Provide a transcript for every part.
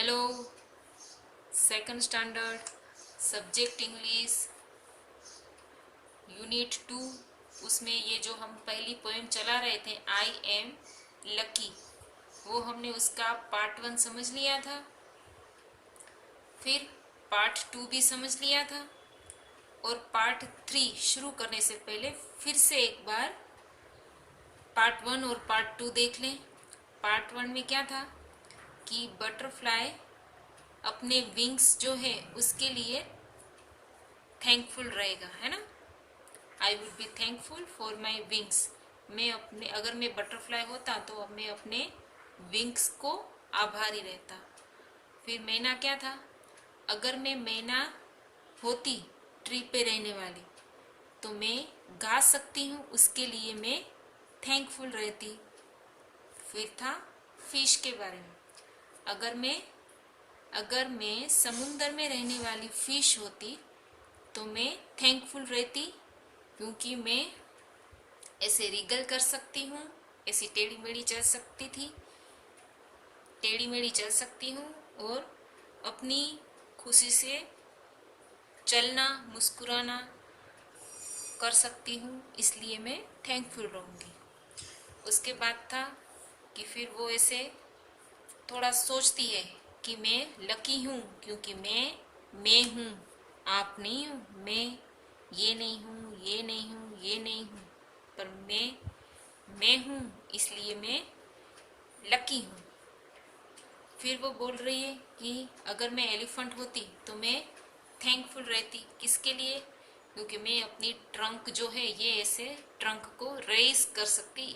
Hello, second standard, subject English, unit 2। उसमें ये जो हम पहली पोएम चला रहे थे आई एम लकी, वो हमने उसका पार्ट 1 समझ लिया था, फिर पार्ट 2 भी समझ लिया था, और पार्ट 3 शुरू करने से पहले फिर से एक बार पार्ट 1 और पार्ट 2 देख लें। पार्ट 1 में क्या था कि बटरफ्लाई अपने विंग्स जो है उसके लिए थैंकफुल रहेगा, है ना। I would be thankful for my wings. मैं अपने, अगर मैं बटरफ्लाई होता तो मैं अपने विंग्स को आभारी रहता। फिर मैना क्या था, अगर मैं मैना होती ट्री पे रहने वाली तो मैं गा सकती हूँ, उसके लिए मैं थैंकफुल रहती। फिर था फिश के बारे में, अगर मैं समुंदर में रहने वाली फिश होती तो मैं थैंकफुल रहती, क्योंकि मैं ऐसे रिगल कर सकती हूँ, ऐसी टेढ़ी मेढ़ी चल सकती हूँ और अपनी खुशी से चलना मुस्कुराना कर सकती हूँ, इसलिए मैं थैंकफुल रहूँगी। उसके बाद था कि फिर वो ऐसे थोड़ा सोचती है कि मैं लकी हूँ क्योंकि मैं हूँ, आप नहीं हो, मैं ये नहीं हूँ, ये नहीं हूँ, ये नहीं हूँ, पर मैं हूँ, इसलिए मैं लकी हूँ। फिर वो बोल रही है कि अगर मैं एलिफेंट होती तो मैं थैंकफुल रहती, किसके लिए, क्योंकि मैं अपनी ट्रंक जो है ये ऐसे ट्रंक को रेस कर सकती,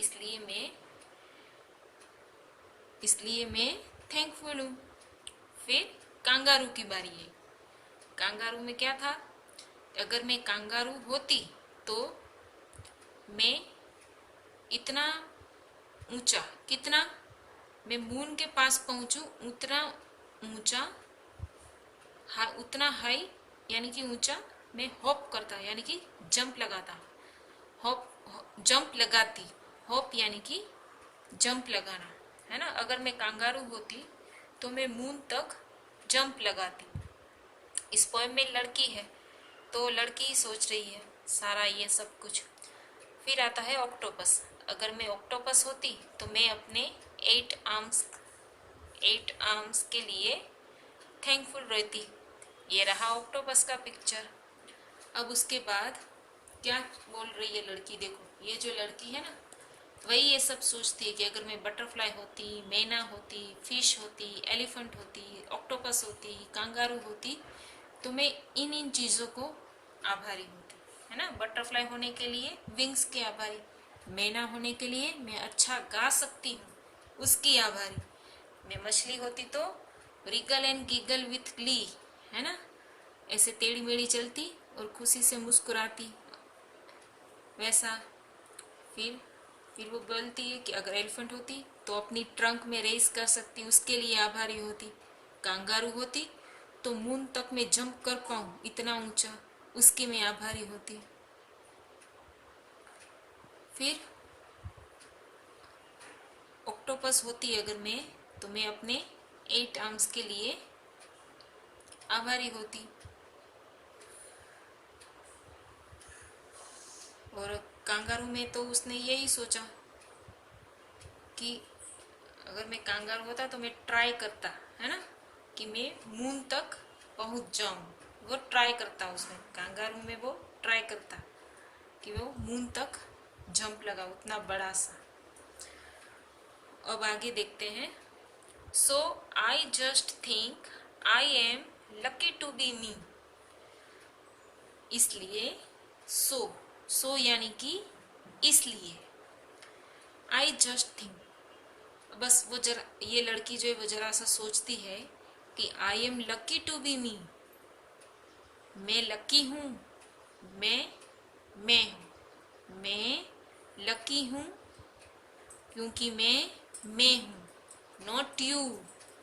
इसलिए मैं थैंकफुल हूँ। फिर कांगारू की बारी है। कांगारू में क्या था, अगर मैं कांगारू होती तो मैं इतना ऊंचा, कितना, मैं मून के पास पहुंचूं उतना ऊंचा, उतना हाई यानी कि ऊंचा मैं हॉप करता, यानी कि जंप लगाता, जंप लगाती। हॉप यानी कि जंप लगाना, है ना। अगर मैं कांगारू होती तो मैं मून तक जंप लगाती। इस पोएम में लड़की है तो लड़की ही सोच रही है सारा ये सब कुछ। फिर आता है ऑक्टोपस। अगर मैं ऑक्टोपस होती तो मैं अपने 8 आर्म्स के लिए थैंकफुल रहती। ये रहा ऑक्टोपस का पिक्चर। अब उसके बाद क्या बोल रही है लड़की, देखो ये जो लड़की है ना, वही ये सब सोचती है कि अगर मैं बटरफ्लाई होती, मैना होती, फिश होती, एलिफेंट होती, ऑक्टोपस होती, कांगारू होती तो मैं इन चीज़ों को आभारी होती, है ना। बटरफ्लाई होने के लिए विंग्स के आभारी, मैना होने के लिए मैं अच्छा गा सकती हूँ उसकी आभारी, मैं मछली होती तो Regal and giggle with Glee, है ना, ऐसे टेढ़ी मेढ़ी चलती और खुशी से मुस्कुराती, वैसा। फिर वो बोलती है कि अगर एलिफेंट होती तो अपनी ट्रंक में रेस कर सकती, उसके लिए आभारी होती। कांगारू होती तो मून तक मैं जंप कर पाऊँ इतना ऊंचा, उसके मैं आभारी होती। फिर ऑक्टोपस होती अगर मैं तो मैं अपने 8 आर्म्स के लिए आभारी होती। और कांगारू में तो उसने यही सोचा कि अगर मैं कांगारू होता तो मैं ट्राई करता, है ना, कि मैं मून तक पहुंच जाऊं। वो ट्राई करता, उसमें कांगारू में वो ट्राई करता कि वो मून तक जंप लगा उतना बड़ा सा। अब आगे देखते हैं। So I just think I am lucky to be me. इसलिए सो यानी कि इसलिए, आई जस्ट थिंक, बस वो जरा, ये लड़की जो है वो जरा सा सोचती है कि I am lucky to be me, मैं लकी हूँ, मैं हूँ, मैं लकी हूँ क्योंकि मैं हूँ, नॉट यू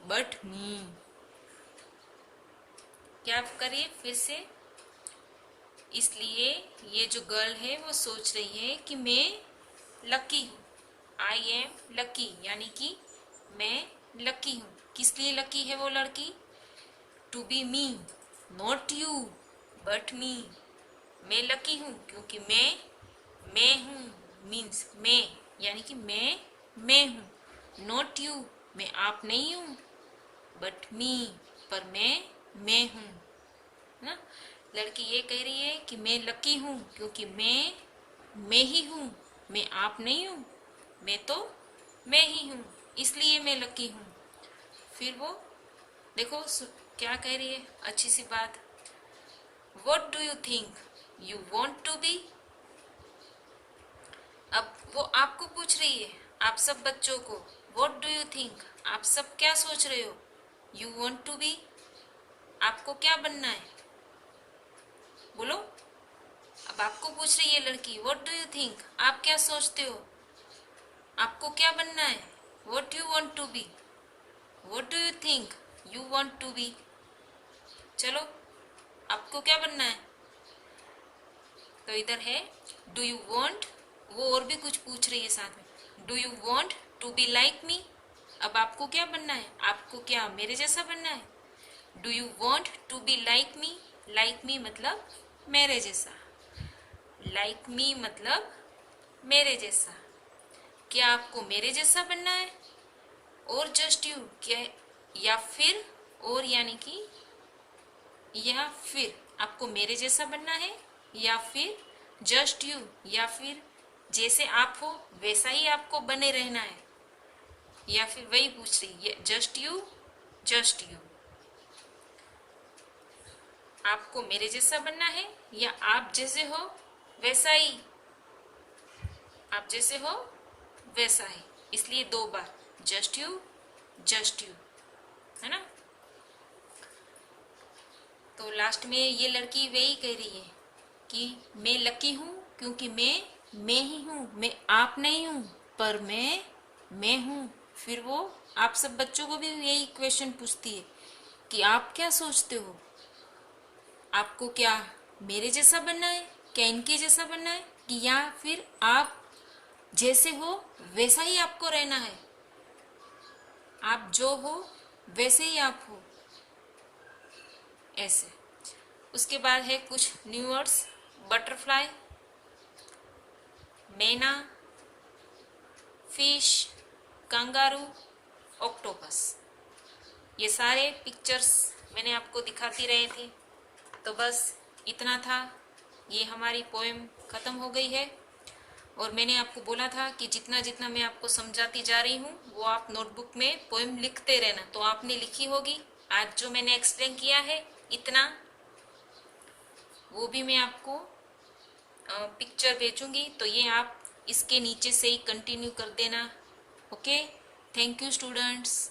बट मी। क्या करिए फिर से, इसलिए ये जो गर्ल है वो सोच रही है कि मैं लकी हूँ, आई एम लकी यानी कि मैं लकी हूँ, किस लिए लकी है वो लड़की? To be me, not you but me. मैं लकी हूँ क्योंकि मैं हूँ, मीन्स मैं, यानी कि मैं हूँ। नॉट यू, मैं आप नहीं हूँ। बट मी, पर मैं हूँ, ना। लड़की ये कह रही है कि मैं लकी हूँ क्योंकि मैं ही हूँ, मैं आप नहीं हूँ, मैं तो मैं ही हूँ, इसलिए मैं लकी हूँ। फिर वो देखो क्या कह रही है, अच्छी सी बात। What do you think you want to be? अब वो आपको पूछ रही है, आप सब बच्चों को, What do you think? आप सब क्या सोच रहे हो? You want to be? आपको क्या बनना है? बोलो। अब आपको पूछ रही है लड़की, What do you think? आप क्या सोचते हो? आपको क्या बनना है? What you want to be? What do you think you want to be? चलो, आपको क्या बनना है? तो इधर है डू यू वॉन्ट, वो और भी कुछ पूछ रही है साथ में। Do you want to be like me? अब आपको क्या बनना है? आपको क्या मेरे जैसा बनना है? Do you want to be like me? Like me मतलब मेरे जैसा, लाइक मी मतलब मेरे जैसा। क्या आपको मेरे जैसा बनना है? और जस्ट यू, क्या, या फिर, और यानी कि या फिर आपको मेरे जैसा बनना है, या फिर जस्ट यू, या फिर जैसे आप हो वैसा ही आपको बने रहना है, या फिर वही पूछ रही है जस्ट यू, जस्ट यू। आपको मेरे जैसा बनना है या आप जैसे हो वैसा ही, आप जैसे हो वैसा ही, इसलिए 2 बार जस्ट यू, है ना। तो लास्ट में ये लड़की वही कह रही है कि मैं लकी हूँ क्योंकि मैं ही हूँ, मैं आप नहीं हूँ, पर मैं हूँ। फिर वो आप सब बच्चों को भी यही क्वेश्चन पूछती है कि आप क्या सोचते हो? आपको क्या मेरे जैसा बनना है, क्या इनके जैसा बनना है, कि या फिर आप जैसे हो वैसा ही आपको रहना है, आप जो हो वैसे ही आप हो, ऐसे। उसके बाद है कुछ न्यू वर्ड्स, बटरफ्लाई, मैना, फिश, कंगारू, ऑक्टोपस। ये सारे पिक्चर्स मैंने आपको दिखाती रही थी। तो बस इतना था, ये हमारी पोएम ख़त्म हो गई है। और मैंने आपको बोला था कि जितना जितना मैं आपको समझाती जा रही हूँ वो आप नोटबुक में पोएम लिखते रहना। तो आपने लिखी होगी। आज जो मैंने एक्सप्लेन किया है इतना, वो भी मैं आपको पिक्चर भेजूंगी, तो ये आप इसके नीचे से ही कंटिन्यू कर देना। Okay, thank you students.